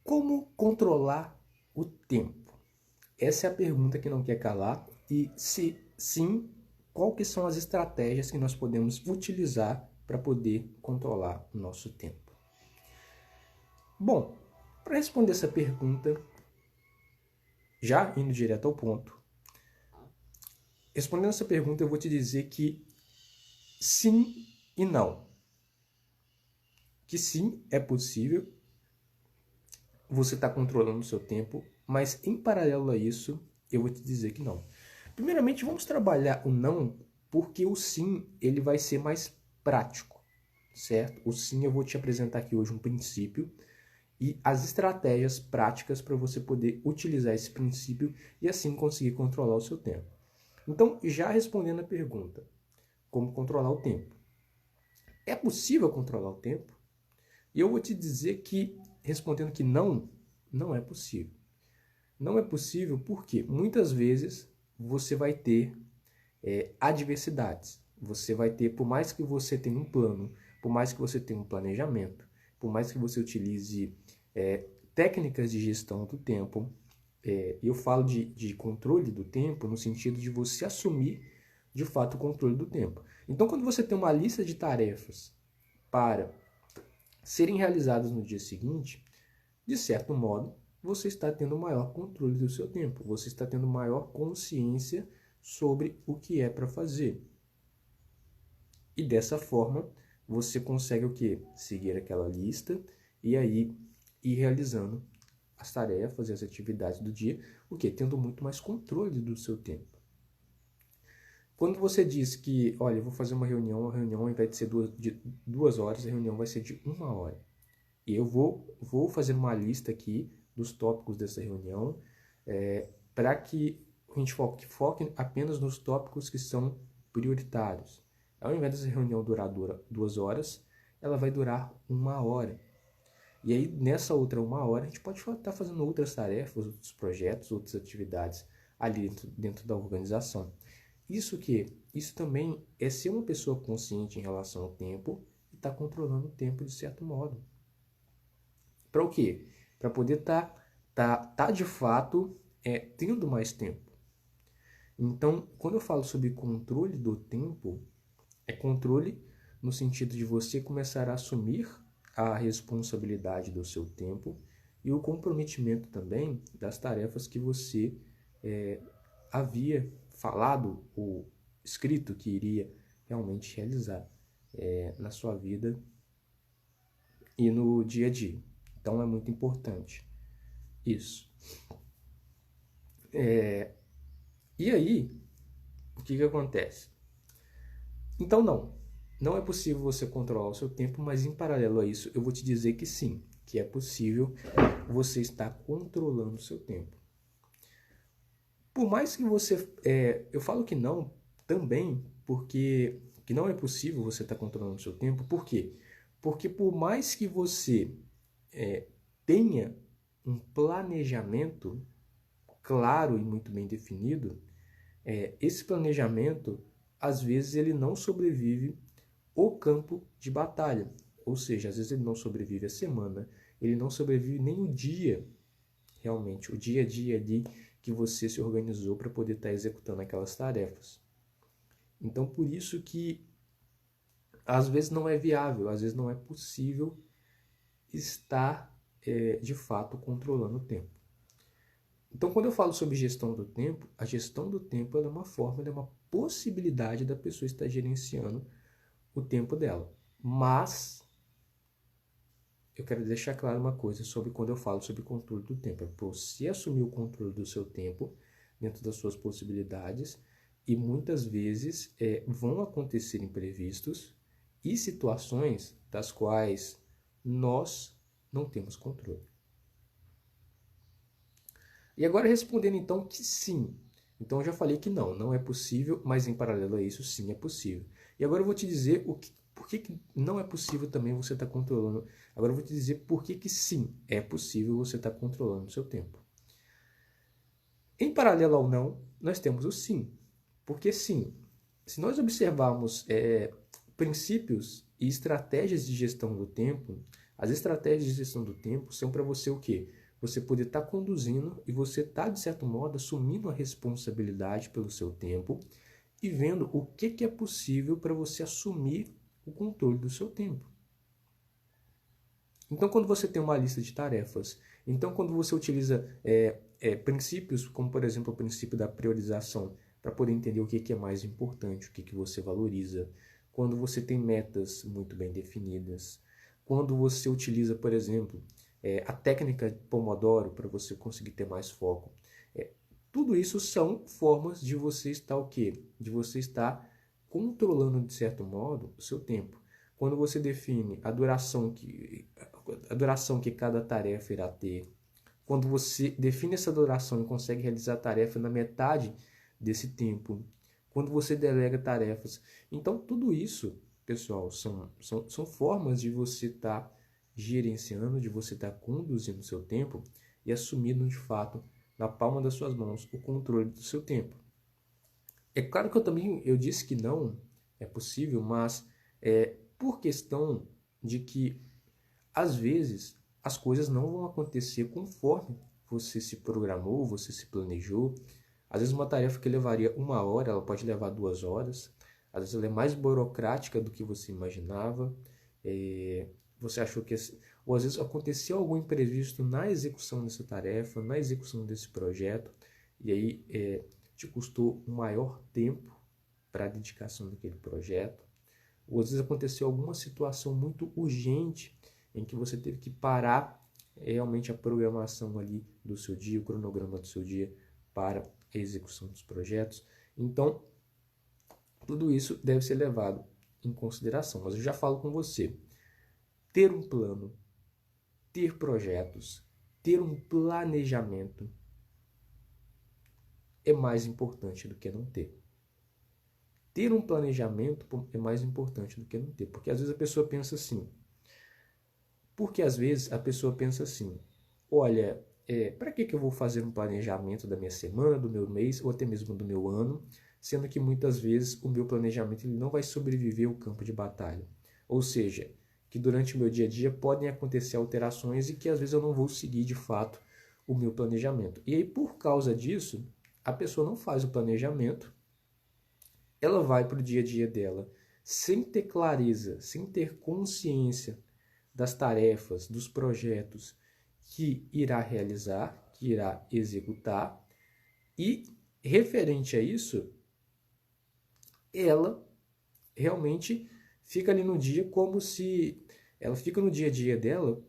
Como controlar o tempo? Essa é a pergunta que não quer calar. E se sim, quais que são as estratégias que nós podemos utilizar para poder controlar o nosso tempo? Bom, para responder essa pergunta, já indo direto ao ponto, respondendo essa pergunta, eu vou te dizer que sim e não. Que sim, é possível você estar controlando o seu tempo, mas em paralelo a isso, eu vou te dizer que não. Primeiramente, vamos trabalhar o não, porque o sim ele vai ser mais prático, certo? O sim eu vou te apresentar aqui hoje um princípio e as estratégias práticas para você poder utilizar esse princípio e assim conseguir controlar o seu tempo. Então, já respondendo a pergunta, como controlar o tempo? É possível controlar o tempo? E eu vou te dizer que, respondendo que não, não é possível. Não é possível porque muitas vezes você vai ter adversidades. Você vai ter, por mais que você tenha um plano, por mais que você tenha um planejamento, por mais que você utilize técnicas de gestão do tempo, eu falo de controle do tempo no sentido de você assumir de fato o controle do tempo. Então, quando você tem uma lista de tarefas para serem realizadas no dia seguinte, de certo modo, você está tendo maior controle do seu tempo, você está tendo maior consciência sobre o que é para fazer. E dessa forma, você consegue o quê? Seguir aquela lista e aí ir realizando as tarefas e as atividades do dia, o quê? Tendo muito mais controle do seu tempo. Quando você diz que, olha, eu vou fazer uma reunião, a reunião ao invés de ser de 2 horas, a reunião vai ser de 1 hora. E eu vou fazer uma lista aqui dos tópicos dessa reunião para que a gente foque apenas nos tópicos que são prioritários. Ao invés dessa reunião durar 2 horas, ela vai durar 1 hora. E aí, nessa outra 1 hora, a gente pode estar fazendo outras tarefas, outros projetos, outras atividades ali dentro da organização. Isso também é ser uma pessoa consciente em relação ao tempo e estar controlando o tempo de certo modo. Para o quê? Para poder tá de fato tendo mais tempo. Então, quando eu falo sobre controle do tempo, é controle no sentido de você começar a assumir a responsabilidade do seu tempo e o comprometimento também das tarefas que você havia falado ou escrito que iria realmente realizar na sua vida e no dia a dia. Então é muito importante isso. E aí, o que acontece? Então não é possível você controlar o seu tempo, mas em paralelo a isso eu vou te dizer que sim, que é possível você estar controlando o seu tempo. Por mais que você... eu falo que não também porque que não é possível você estar controlando o seu tempo. Por quê? Porque por mais que você tenha um planejamento claro e muito bem definido, esse planejamento, às vezes, ele não sobrevive ao campo de batalha. Ou seja, às vezes ele não sobrevive a semana, ele não sobrevive nem o dia, realmente, o dia a dia ali que você se organizou para poder estar executando aquelas tarefas. Então, por isso que às vezes não é viável, às vezes não é possível estar de fato controlando o tempo. Então, quando eu falo sobre gestão do tempo, a gestão do tempo ela é uma forma, ela é uma possibilidade da pessoa estar gerenciando o tempo dela. Mas eu quero deixar claro uma coisa sobre quando eu falo sobre controle do tempo. É você assumir o controle do seu tempo dentro das suas possibilidades e muitas vezes vão acontecer imprevistos e situações das quais nós não temos controle. E agora respondendo então que sim. Então eu já falei que não é possível, mas em paralelo a isso sim é possível. E agora eu vou te dizer por que não é possível também você estar controlando. Agora eu vou te dizer por que sim é possível você estar controlando o seu tempo. Em paralelo ao não, nós temos o sim. Porque sim, se nós observarmos princípios e estratégias de gestão do tempo, As estratégias de gestão do tempo são para você o quê? Você poder estar conduzindo e você estar, de certo modo, assumindo a responsabilidade pelo seu tempo e vendo o que é possível para você assumir o controle do seu tempo. Então, quando você tem uma lista de tarefas, então quando você utiliza princípios, como por exemplo o princípio da priorização, para poder entender o que é mais importante, o que você valoriza, quando você tem metas muito bem definidas, quando você utiliza, por exemplo, a técnica Pomodoro para você conseguir ter mais foco. Tudo isso são formas de você estar o quê? De você estar controlando, de certo modo, o seu tempo. Quando você define a duração que cada tarefa irá ter, quando você define essa duração e consegue realizar a tarefa na metade desse tempo, quando você delega tarefas. Então, tudo isso, pessoal, são formas de você estar gerenciando, de você estar conduzindo o seu tempo e assumindo, de fato, na palma das suas mãos, o controle do seu tempo. É claro que eu disse que não é possível, mas por questão de que, às vezes, as coisas não vão acontecer conforme você se programou, você se planejou. Às vezes uma tarefa que levaria 1 hora, ela pode levar 2 horas. Às vezes ela é mais burocrática do que você imaginava. Você achou que... Ou às vezes aconteceu algum imprevisto na execução dessa tarefa, na execução desse projeto, e aí te custou um maior tempo para a dedicação daquele projeto. Ou às vezes aconteceu alguma situação muito urgente em que você teve que parar realmente a programação ali do seu dia, o cronograma do seu dia para a execução dos projetos. Então, tudo isso deve ser levado em consideração. Mas eu já falo com você. Ter um plano, ter projetos, ter um planejamento é mais importante do que não ter. Ter um planejamento é mais importante do que não ter. Porque às vezes a pessoa pensa assim. Olha, para que eu vou fazer um planejamento da minha semana, do meu mês ou até mesmo do meu ano, sendo que muitas vezes o meu planejamento ele não vai sobreviver ao campo de batalha. Ou seja, que durante o meu dia a dia podem acontecer alterações e que às vezes eu não vou seguir de fato o meu planejamento. E aí, por causa disso, a pessoa não faz o planejamento, ela vai para o dia a dia dela sem ter clareza, sem ter consciência das tarefas, dos projetos que irá realizar, que irá executar, e referente a isso, ela realmente fica ali no dia como se ela fica no dia a dia dela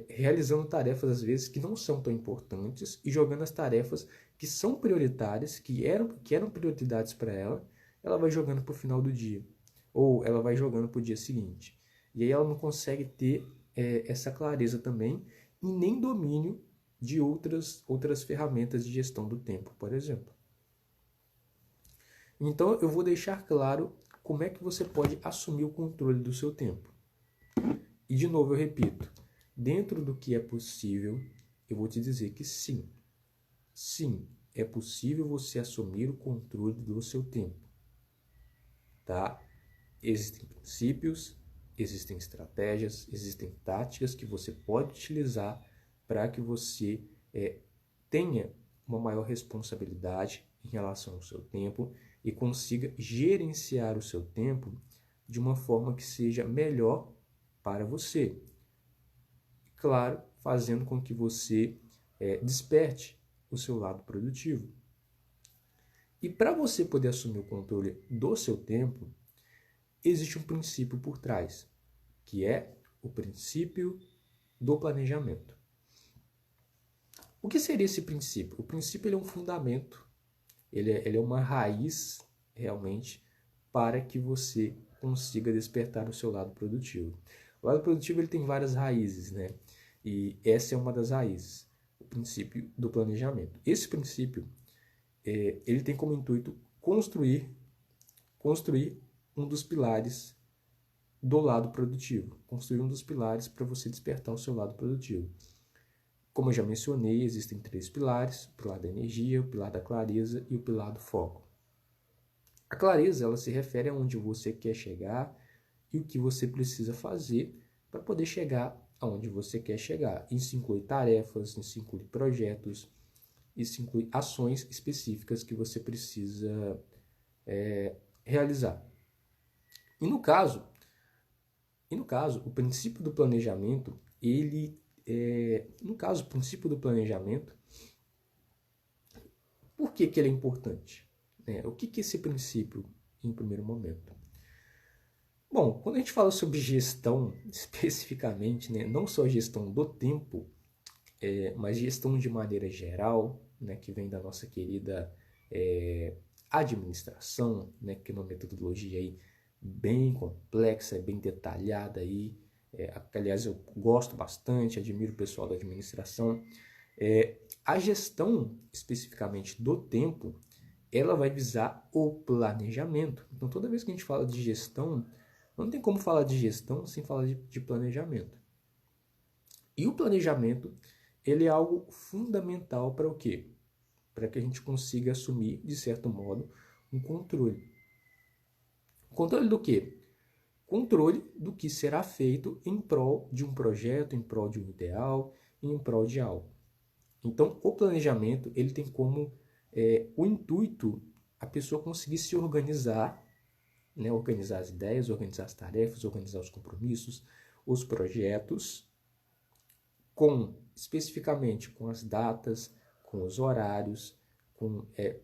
realizando tarefas às vezes que não são tão importantes e jogando as tarefas que são prioritárias, que eram prioridades para ela, ela vai jogando para o final do dia ou ela vai jogando para o dia seguinte. E aí ela não consegue ter essa clareza também e nem domínio de outras ferramentas de gestão do tempo, por exemplo. Então eu vou deixar claro como é que você pode assumir o controle do seu tempo. E de novo eu repito, dentro do que é possível, eu vou te dizer que sim. Sim, é possível você assumir o controle do seu tempo. Tá? Existem princípios, existem estratégias, existem táticas que você pode utilizar para que você tenha uma maior responsabilidade em relação ao seu tempo e consiga gerenciar o seu tempo de uma forma que seja melhor para você. Claro, fazendo com que você desperte o seu lado produtivo. E para você poder assumir o controle do seu tempo, existe um princípio por trás, que é o princípio do planejamento. O que seria esse princípio? O princípio ele é um fundamento, ele é uma raiz realmente para que você consiga despertar o seu lado produtivo. O lado produtivo ele tem várias raízes, né? E essa é uma das raízes, o princípio do planejamento. Esse princípio ele tem como intuito construir um dos pilares do lado produtivo, construir um dos pilares para você despertar o seu lado produtivo. Como eu já mencionei, existem 3 pilares: o pilar da energia, o pilar da clareza e o pilar do foco. A clareza ela se refere a onde você quer chegar e o que você precisa fazer para poder chegar aonde você quer chegar. Isso inclui tarefas, isso inclui projetos, isso inclui ações específicas que você precisa realizar. E no caso, o princípio do planejamento, o princípio do planejamento, por que ele é importante? O que é esse princípio em primeiro momento? Bom, quando a gente fala sobre gestão, especificamente, não só gestão do tempo, mas gestão de maneira geral, que vem da nossa querida administração, que é uma metodologia aí bem complexa, bem detalhada aí, aliás eu gosto bastante, admiro o pessoal da administração. A gestão especificamente do tempo, ela vai visar o planejamento. Então toda vez que a gente fala de gestão, não tem como falar de gestão sem falar de planejamento. E o planejamento, ele é algo fundamental para o quê? Para que a gente consiga assumir, de certo modo, um controle. Controle do quê? Controle do que será feito em prol de um projeto, em prol de um ideal, em prol de algo. Então, o planejamento, ele tem como o intuito a pessoa conseguir se organizar, organizar as ideias, organizar as tarefas, organizar os compromissos, os projetos, especificamente com as datas, com os horários,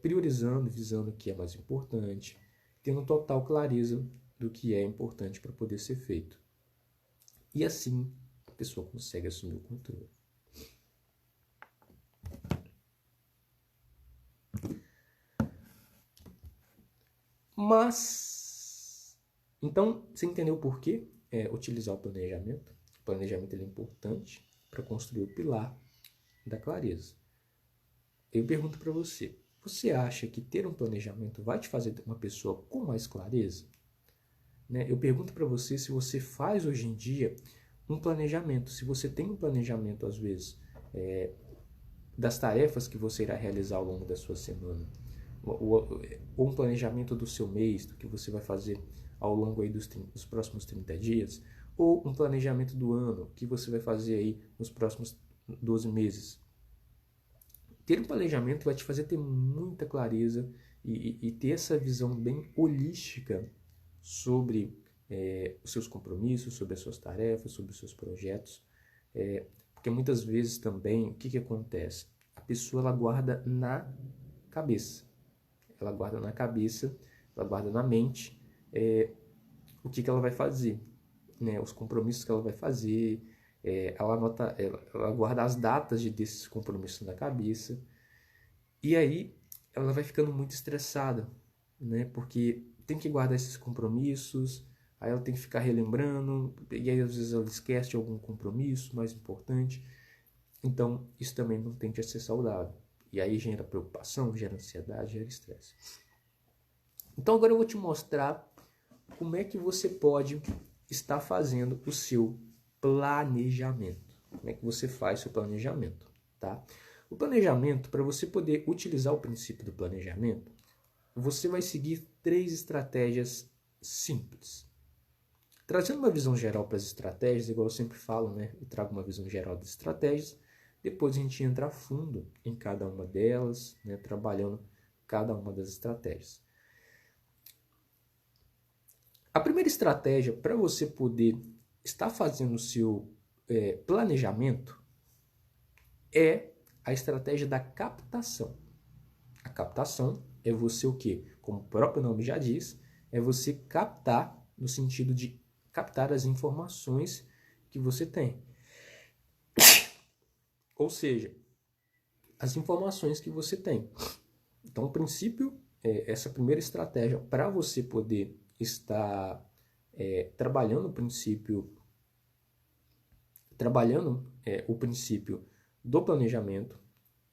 priorizando, visando o que é mais importante, tendo total clareza do que é importante para poder ser feito. E assim a pessoa consegue assumir o controle. Mas, então, você entendeu por que utilizar o planejamento? O planejamento é importante para construir o pilar da clareza. Eu pergunto para você, você acha que ter um planejamento vai te fazer uma pessoa com mais clareza? Eu pergunto para você se você faz hoje em dia um planejamento, se você tem um planejamento, às vezes, das tarefas que você irá realizar ao longo da sua semana, ou um planejamento do seu mês, do que você vai fazer ao longo aí dos próximos 30 dias, ou um planejamento do ano, o que você vai fazer aí nos próximos 12 meses. Ter um planejamento vai te fazer ter muita clareza e ter essa visão bem holística sobre os seus compromissos, sobre as suas tarefas, sobre os seus projetos. Porque muitas vezes também, o que acontece? A pessoa ela guarda na cabeça. Ela guarda na cabeça, ela guarda na mente o que ela vai fazer, os compromissos que ela vai fazer, ela guarda as datas desses compromissos na cabeça, e aí ela vai ficando muito estressada, porque tem que guardar esses compromissos, aí ela tem que ficar relembrando, e aí às vezes ela esquece de algum compromisso mais importante. Então isso também não tende a ser saudável, e aí gera preocupação, gera ansiedade, gera estresse. Então agora eu vou te mostrar como é que você pode estar fazendo o seu planejamento. Como é que você faz o seu planejamento, tá? O planejamento, para você poder utilizar o princípio do planejamento, você vai seguir 3 estratégias simples. Trazendo uma visão geral para as estratégias, igual eu sempre falo, eu trago uma visão geral das estratégias, depois a gente entra a fundo em cada uma delas, trabalhando cada uma das estratégias. A primeira estratégia para você poder estar fazendo o seu planejamento é a estratégia da captação. A captação é você o quê? Como o próprio nome já diz, é você captar no sentido de captar as informações que você tem. Ou seja, as informações que você tem. Então, o princípio, essa primeira estratégia para você poder estar trabalhando o princípio do planejamento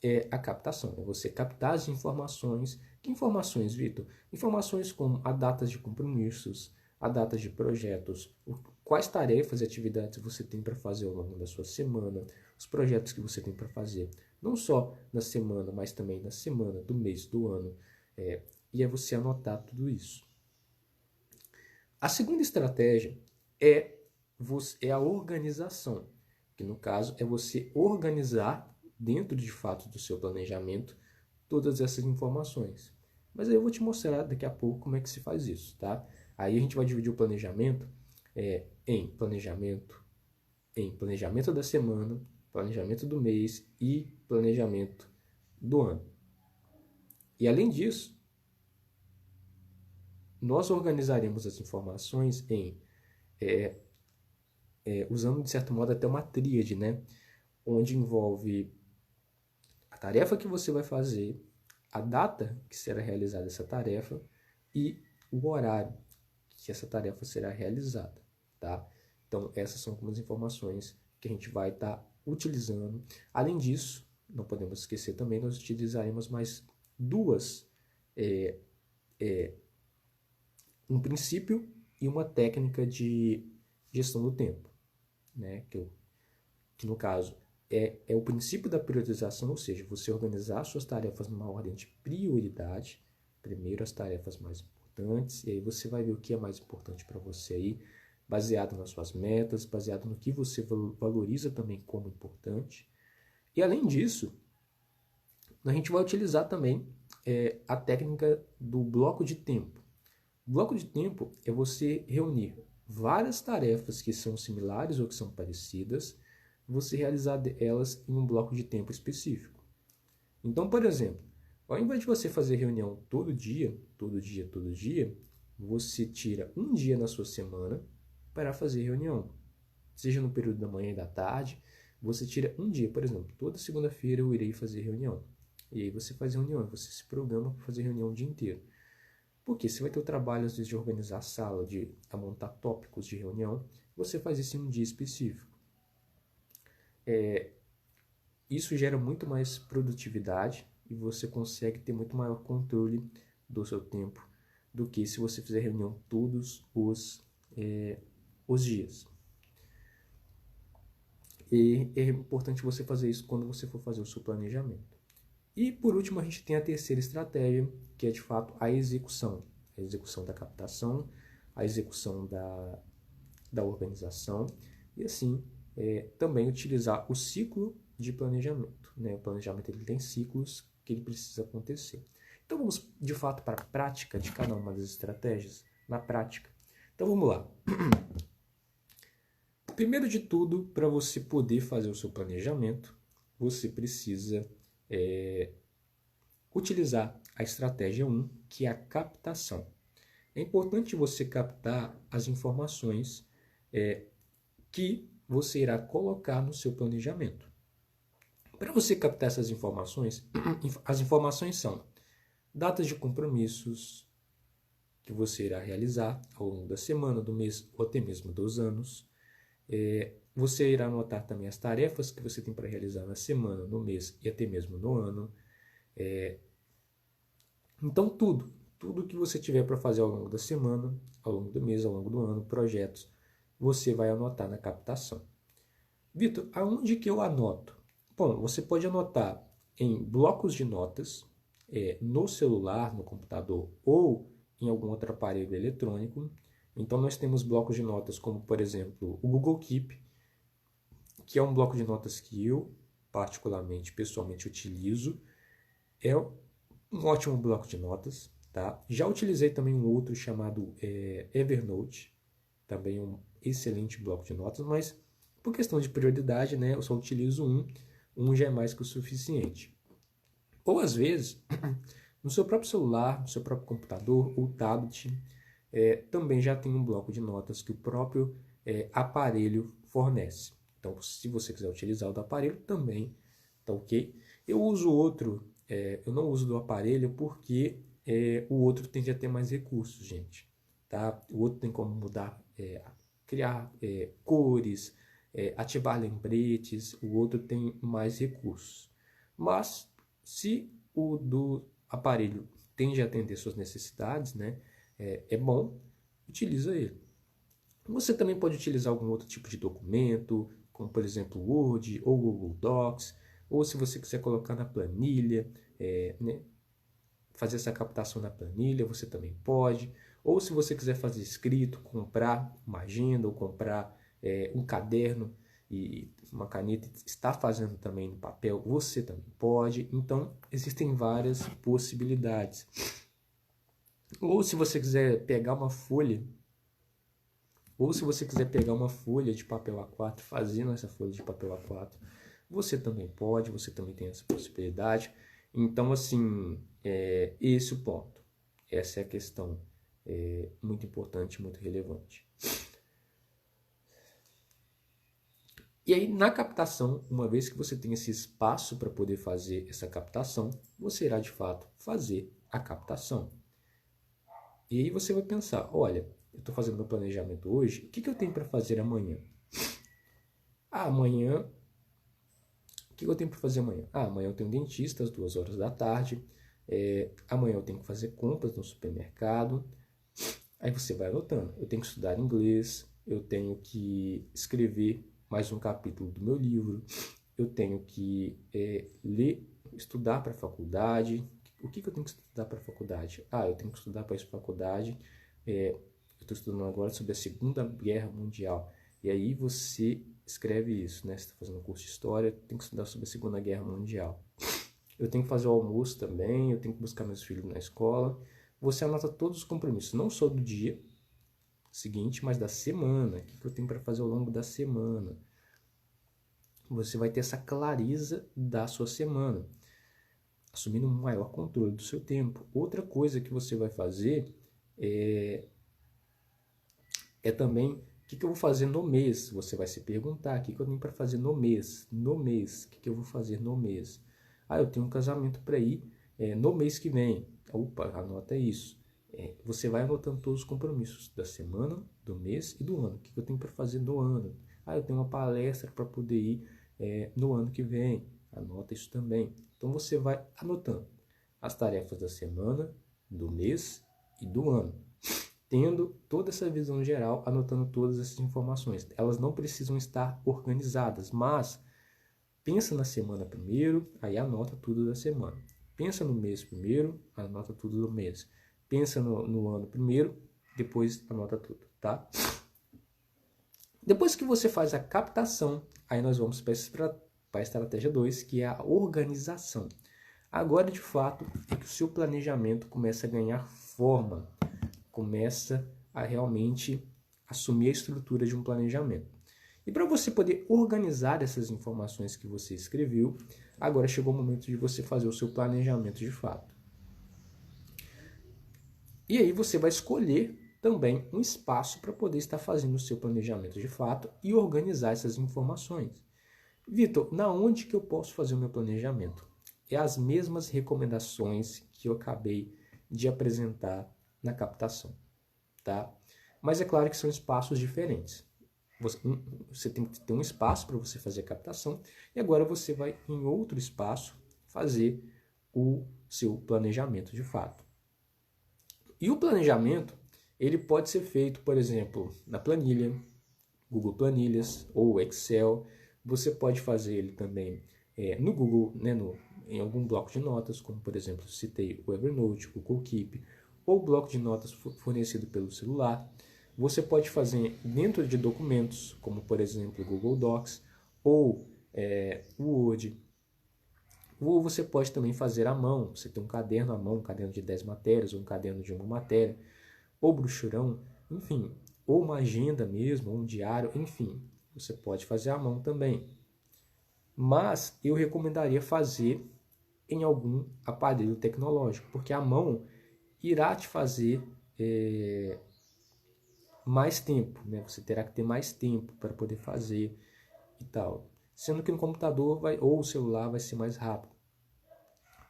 é a captação. É você captar as informações. Que informações, Vitor? Informações como a datas de compromissos, a datas de projetos, quais tarefas e atividades você tem para fazer ao longo da sua semana, os projetos que você tem para fazer, não só na semana, mas também na semana, do mês, do ano. E é você anotar tudo isso. A segunda estratégia é a organização. que no caso é você organizar dentro de fato do seu planejamento todas essas informações. Mas aí eu vou te mostrar daqui a pouco como é que se faz isso, tá? Aí a gente vai dividir o planejamento em planejamento da semana, planejamento do mês e planejamento do ano. E além disso, nós organizaremos as informações usando de certo modo até uma tríade, né? Onde envolve a tarefa que você vai fazer, a data que será realizada essa tarefa e o horário que essa tarefa será realizada, tá? Então, essas são algumas informações que a gente vai estar utilizando. Além disso, não podemos esquecer também, nós utilizaremos mais duas, um princípio e uma técnica de gestão do tempo, né? Que no caso é o princípio da priorização, ou seja, você organizar suas tarefas numa ordem de prioridade, primeiro as tarefas mais importantes, e aí você vai ver o que é mais importante para você aí, baseado nas suas metas, baseado no que você valoriza também como importante. E além disso, a gente vai utilizar também a técnica do bloco de tempo. O bloco de tempo é você reunir várias tarefas que são similares ou que são parecidas, você realizar elas em um bloco de tempo específico. Então, por exemplo, ao invés de você fazer reunião todo dia, você tira um dia na sua semana para fazer reunião. Seja no período da manhã e da tarde, você tira um dia, por exemplo, toda segunda-feira eu irei fazer reunião. E aí você faz reunião, você se programa para fazer reunião o dia inteiro. Porque você vai ter o trabalho, às vezes, de organizar a sala, de montar tópicos de reunião, você faz isso em um dia específico. Isso gera muito mais produtividade e você consegue ter muito maior controle do seu tempo do que se você fizer reunião todos os dias. E é importante você fazer isso quando você for fazer o seu planejamento. E por último, a gente tem a terceira estratégia, que é de fato a execução. A execução da captação, a execução da organização e assim também utilizar o ciclo de planejamento, né? O planejamento ele tem ciclos que ele precisa acontecer. Então vamos de fato para a prática de cada uma das estratégias, na prática. Então vamos lá. Primeiro de tudo, para você poder fazer o seu planejamento, você precisa utilizar a estratégia 1, que é a captação. É importante você captar as informações que você irá colocar no seu planejamento. Para você captar essas informações, as informações são datas de compromissos que você irá realizar ao longo da semana, do mês ou até mesmo dos anos. Você irá anotar também as tarefas que você tem para realizar na semana, no mês e até mesmo no ano. Então tudo que você tiver para fazer ao longo da semana, ao longo do mês, ao longo do ano, projetos, você vai anotar na captação. Vitor, aonde que eu anoto? Bom, você pode anotar em blocos de notas, no celular, no computador ou em algum outro aparelho eletrônico. Então nós temos blocos de notas como, por exemplo, o Google Keep, que é um bloco de notas que eu particularmente, pessoalmente utilizo. É um ótimo bloco de notas, tá? Já utilizei também um outro chamado Evernote, também um excelente bloco de notas, mas por questão de prioridade, né, eu só utilizo um já é mais que o suficiente. Ou às vezes, no seu próprio celular, no seu próprio computador ou tablet, também já tem um bloco de notas que o próprio aparelho fornece. Então, se você quiser utilizar o do aparelho, também tá ok. Eu uso outro, eu não uso do aparelho porque o outro tende a ter mais recursos, gente. Tá? O outro tem como mudar, criar cores, ativar lembretes, o outro tem mais recursos. Mas, se o do aparelho tende a atender suas necessidades, né, é bom, utiliza ele. Você também pode utilizar algum outro tipo de documento, como por exemplo Word ou Google Docs, ou se você quiser colocar na planilha, né, fazer essa captação na planilha, você também pode. Ou se você quiser fazer escrito, comprar uma agenda ou comprar um caderno e uma caneta está fazendo também no papel, você também pode. Então, existem várias possibilidades. Ou se você quiser pegar uma folha, de papel A4, fazendo essa folha de papel A4, você também pode, você também tem essa possibilidade. Então, assim, esse é o ponto. Essa é a questão muito importante, muito relevante. E aí, na captação, uma vez que você tem esse espaço para poder fazer essa captação, você irá, de fato, fazer a captação. E aí você vai pensar, olha, eu estou fazendo meu planejamento hoje, o que eu tenho para fazer amanhã? Amanhã, o que eu tenho para fazer amanhã? Amanhã eu tenho um dentista às 2 horas da tarde, amanhã eu tenho que fazer compras no supermercado. Aí você vai anotando, eu tenho que estudar inglês, eu tenho que escrever mais um capítulo do meu livro, eu tenho que ler, estudar para a faculdade. O que eu tenho que estudar para a faculdade? Eu tenho que estudar para essa faculdade, eu estou estudando agora sobre a Segunda Guerra Mundial. E aí você escreve isso, né? Você está fazendo um curso de História, tem que estudar sobre a Segunda Guerra Mundial. Eu tenho que fazer o almoço também, eu tenho que buscar meus filhos na escola. Você anota todos os compromissos, não só do dia seguinte, mas da semana. O que eu tenho para fazer ao longo da semana? Você vai ter essa clareza da sua semana, assumindo um maior controle do seu tempo. Outra coisa que você vai fazer é também o que eu vou fazer no mês. Você vai se perguntar, o que eu tenho para fazer no mês? No mês, o que eu vou fazer no mês? Eu tenho um casamento para ir no mês que vem. Opa, anota isso. Você vai anotando todos os compromissos da semana, do mês e do ano. O que eu tenho para fazer no ano? Eu tenho uma palestra para poder ir no ano que vem. Anota isso também. Então você vai anotando as tarefas da semana, do mês e do ano. Tendo toda essa visão geral, anotando todas essas informações. Elas não precisam estar organizadas, mas pensa na semana primeiro, aí anota tudo da semana. Pensa no mês primeiro, anota tudo do mês. Pensa no ano primeiro, depois anota tudo, tá? Depois que você faz a captação, aí nós vamos para a estratégia 2, que é a organização. Agora, de fato, é que o seu planejamento começa a ganhar forma, começa a realmente assumir a estrutura de um planejamento. E para você poder organizar essas informações que você escreveu, agora chegou o momento de você fazer o seu planejamento de fato. E aí você vai escolher também um espaço para poder estar fazendo o seu planejamento de fato e organizar essas informações. Vitor, na onde que eu posso fazer o meu planejamento? É as mesmas recomendações que eu acabei de apresentar na captação, tá? Mas é claro que são espaços diferentes. Você tem que ter um espaço para você fazer a captação e agora você vai em outro espaço fazer o seu planejamento de fato. E o planejamento, ele pode ser feito, por exemplo, na planilha, Google Planilhas ou Excel. Você pode fazer ele também no Google, né, em algum bloco de notas, como por exemplo, citei o Evernote, o Google Keep, ou bloco de notas fornecido pelo celular. Você pode fazer dentro de documentos, como por exemplo o Google Docs ou o Word. Ou você pode também fazer à mão, você tem um caderno à mão, um caderno de 10 matérias, ou um caderno de uma matéria, ou brochurão, enfim, ou uma agenda mesmo, ou um diário, enfim, você pode fazer à mão também. Mas eu recomendaria fazer em algum aparelho tecnológico, porque a mão irá te fazer mais tempo, né? Você terá que ter mais tempo para poder fazer e tal. Sendo que no computador ou o celular vai ser mais rápido,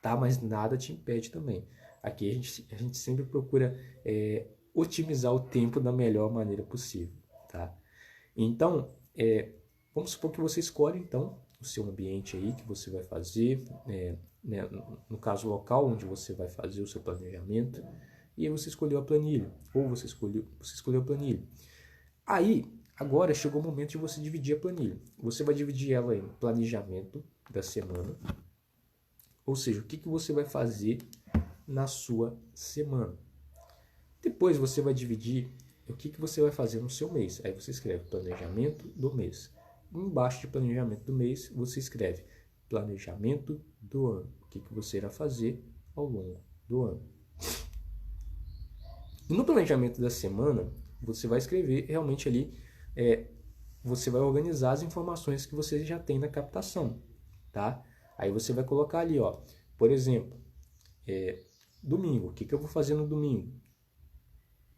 tá? Mas nada te impede também. Aqui a gente sempre procura otimizar o tempo da melhor maneira possível, tá? Então, vamos supor que você escolhe então o seu ambiente aí que você vai fazer, né, no caso o local onde você vai fazer o seu planejamento, e aí você escolheu a planilha, ou você escolheu a planilha. Aí, agora chegou o momento de você dividir a planilha. Você vai dividir ela em planejamento da semana, ou seja, o que você vai fazer na sua semana. Depois você vai dividir o que você vai fazer no seu mês. Aí você escreve planejamento do mês. embaixo de planejamento do mês, você escreve planejamento do ano. O que você irá fazer ao longo do ano. E no planejamento da semana, você vai escrever realmente ali, você vai organizar as informações que você já tem na captação, tá? Aí você vai colocar ali, ó, por exemplo, domingo, o que eu vou fazer no domingo?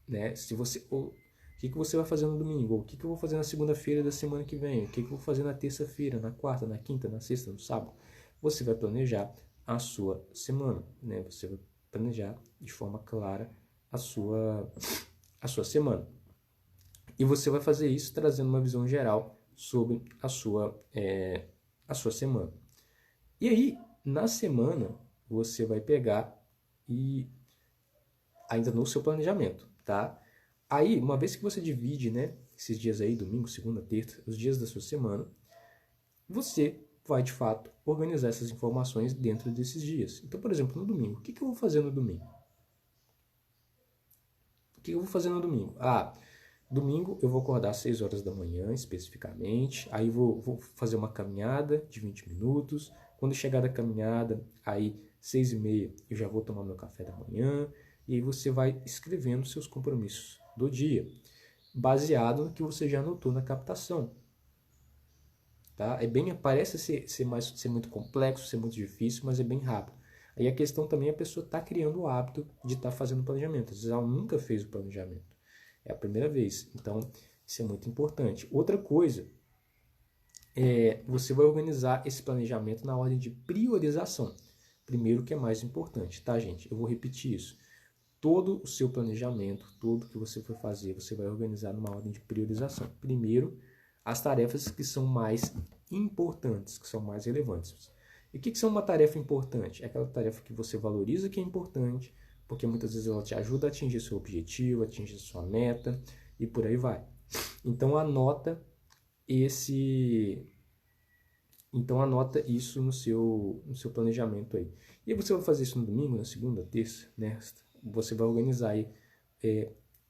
Né? O que você vai fazer no domingo? Ou o que eu vou fazer na segunda-feira da semana que vem? O que eu vou fazer na terça-feira, na quarta, na quinta, na sexta, no sábado? Você vai planejar a sua semana, né? Você vai planejar de forma clara a sua semana. E você vai fazer isso trazendo uma visão geral sobre a sua semana. E aí, na semana, você vai pegar e ainda no seu planejamento, tá? Aí, uma vez que você divide, né, esses dias aí, domingo, segunda, terça, os dias da sua semana, você vai, de fato, organizar essas informações dentro desses dias. Então, por exemplo, no domingo, o que eu vou fazer no domingo? O que eu vou fazer no domingo? Domingo eu vou acordar às 6 horas da manhã, especificamente. Aí vou fazer uma caminhada de 20 minutos. Quando chegar da caminhada, aí 6h30 eu já vou tomar meu café da manhã. E aí você vai escrevendo seus compromissos do dia, baseado no que você já anotou na captação. Tá? Parece ser muito complexo, ser muito difícil, mas é bem rápido. Aí a questão também é a pessoa estar criando o hábito de estar fazendo planejamento. Às vezes ela nunca fez o planejamento. É a primeira vez. Então, isso é muito importante. Outra coisa você vai organizar esse planejamento na ordem de priorização. Primeiro, que é mais importante, tá, gente? Eu vou repetir isso. Todo o seu planejamento, tudo que você for fazer, você vai organizar numa ordem de priorização. Primeiro, as tarefas que são mais importantes, que são mais relevantes. E o que são uma tarefa importante? É aquela tarefa que você valoriza que é importante, porque muitas vezes ela te ajuda a atingir seu objetivo, atingir sua meta e por aí vai. Então anota isso no seu planejamento aí. E você vai fazer isso no domingo, na segunda, terça, né? Você vai organizar aí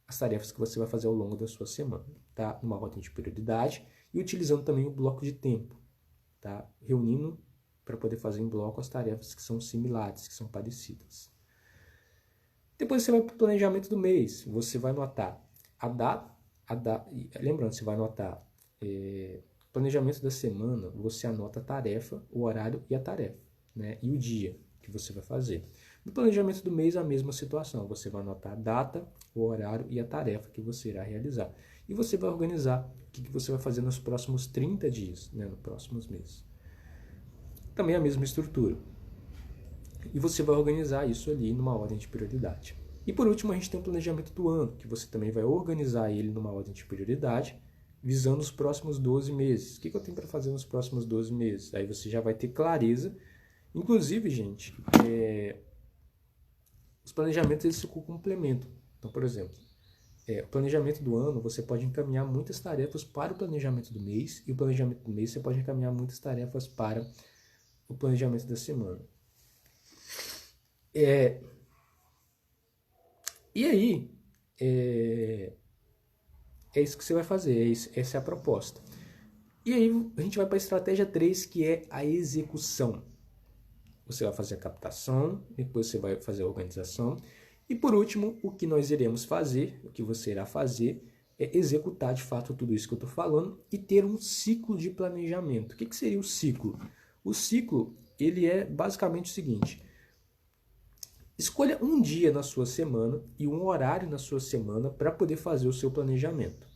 as tarefas que você vai fazer ao longo da sua semana, tá? Numa ordem de prioridade e utilizando também o bloco de tempo, tá? Reunindo para poder fazer em bloco as tarefas que são similares, que são parecidas. Depois você vai para o planejamento do mês. Você vai anotar a data. Lembrando, você vai anotar planejamento da semana. Você anota a tarefa, o horário e a tarefa, né? E o dia que você vai fazer. No planejamento do mês, a mesma situação. Você vai anotar a data, o horário e a tarefa que você irá realizar. E você vai organizar o que você vai fazer nos próximos 30 dias, né? Nos próximos meses. Também a mesma estrutura. E você vai organizar isso ali numa ordem de prioridade. E por último, a gente tem o planejamento do ano, que você também vai organizar ele numa ordem de prioridade, visando os próximos 12 meses. O que eu tenho para fazer nos próximos 12 meses? Aí você já vai ter clareza. Inclusive, gente, os planejamentos eles se complementam. Então, por exemplo, o planejamento do ano, você pode encaminhar muitas tarefas para o planejamento do mês, e o planejamento do mês você pode encaminhar muitas tarefas para o planejamento da semana. E aí, é isso que você vai fazer, essa é a proposta. E aí a gente vai para a estratégia 3, que é a execução. Você vai fazer a captação, depois você vai fazer a organização. E por último, o que nós iremos fazer, o que você irá fazer, é executar de fato tudo isso que eu estou falando e ter um ciclo de planejamento. O que seria o ciclo? O ciclo, ele é basicamente o seguinte: escolha um dia na sua semana e um horário na sua semana para poder fazer o seu planejamento.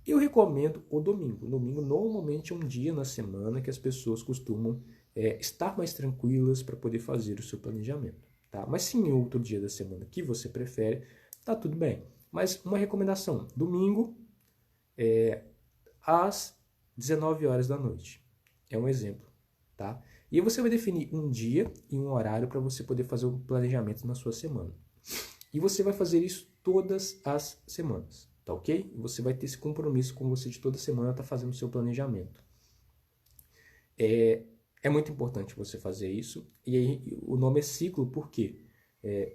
Eu recomendo o domingo. O domingo normalmente é um dia na semana que as pessoas costumam estar mais tranquilas para poder fazer o seu planejamento. Tá? Mas se em outro dia da semana que você prefere, tá tudo bem. Mas uma recomendação, domingo às 19 horas da noite. É um exemplo. Tá? E aí você vai definir um dia e um horário para você poder fazer o planejamento na sua semana. E você vai fazer isso todas as semanas, tá ok? E você vai ter esse compromisso com você de toda semana estar fazendo o seu planejamento. É muito importante você fazer isso. E aí o nome é ciclo, por quê?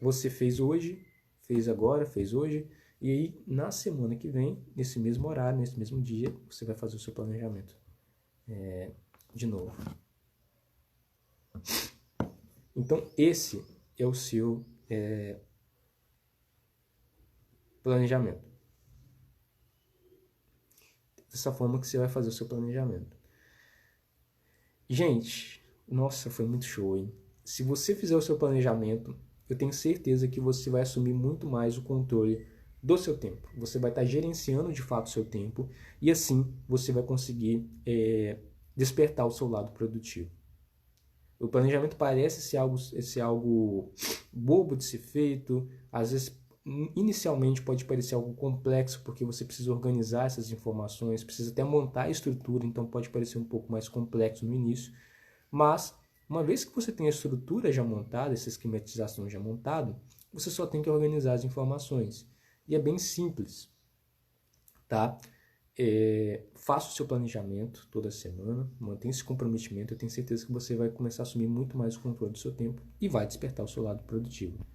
Você fez hoje, fez agora, fez hoje, E aí, na semana que vem, nesse mesmo horário, nesse mesmo dia, você vai fazer o seu planejamento de novo. Então, esse é o seu planejamento. Dessa forma que você vai fazer o seu planejamento. Gente, nossa, foi muito show, hein? Se você fizer o seu planejamento, eu tenho certeza que você vai assumir muito mais o controle do seu tempo. Você vai estar gerenciando de fato o seu tempo e assim você vai conseguir despertar o seu lado produtivo. O planejamento parece ser algo bobo de ser feito, às vezes inicialmente pode parecer algo complexo porque você precisa organizar essas informações, precisa até montar a estrutura, então pode parecer um pouco mais complexo no início, mas uma vez que você tem a estrutura já montada, essa esquematização já montada, você só tem que organizar as informações. E é bem simples, tá? Faça o seu planejamento toda semana, mantenha esse comprometimento, eu tenho certeza que você vai começar a assumir muito mais o controle do seu tempo e vai despertar o seu lado produtivo.